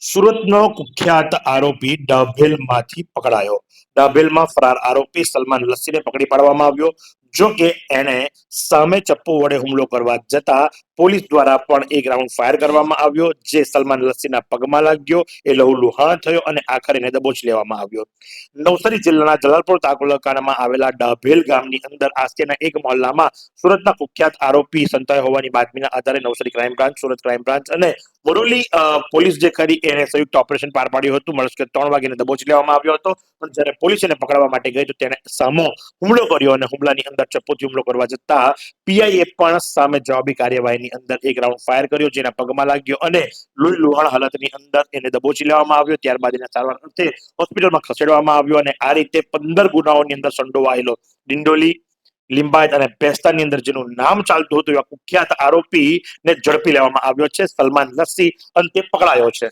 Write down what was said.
સુરતનો કુખ્યાત આરોપી ડાભેલમાંથી પકડાયો. ડાભેલમાં ફરાર આરોપી સલમાન લસ્સીને પકડી પાડવામાં આવ્યો. જો કે એને સામે ચપ્પુ વડે હુમલો કરવા જતા પોલીસ દ્વારા પણ એક રાઉન્ડ ફાયર કરવામાં આવ્યો, જે સલમાન લસ્સીના પગમાં લાગ્યો. એ લહુલુહાણ થયો અને આખરે એને દબોચી લેવામાં આવ્યો. નવસારી જિલ્લાના જલાલપુર તાલુકામાં આવેલા ડાભેલ ગામની અંદર આસિયાના એક મહોલ્લામાં સુરતના કુખ્યાત આરોપી સંતાયો હોવાની બાતમીના આધારે Navsari crime branch, Surat crime branch અને બોડેલી પોલીસ જે કરી એને સંયુક્ત ઓપરેશન પાર પાડ્યું હતું. મળસ્કે 3 વાગ્યાને દબોચી લેવામાં આવ્યો હતો. પણ જ્યારે પોલીસ એને પકડવા માટે ગઈ તો તેને સામો હુમલો કર્યો અને હુમલાની અંદર ચપ્પુથી હુમલો કરવા જતા પીઆઈએ પણ સામે જવાબી કાર્યવાહીની અંદર એક રાઉન્ડ ફાયર કર્યો, જેના પગમાં લાગ્યો અને લોહી લુહાણ હાલતની અંદર એને દબોચી લેવામાં આવ્યો. ત્યારબાદ એને સારવાર અર્થે હોસ્પિટલમાં ખસેડવામાં આવ્યો અને આ રીતે 15 ગુનાઓની અંદર સંડોવાયેલો ડિંડોલી, લિંબાયત અને પેસ્તાની અંદર જેનું નામ ચાલતું હતું એવા કુખ્યાત આરોપીને ઝડપી લેવામાં આવ્યો છે. સલમાન લસ્સી અંતે પકડાયો છે.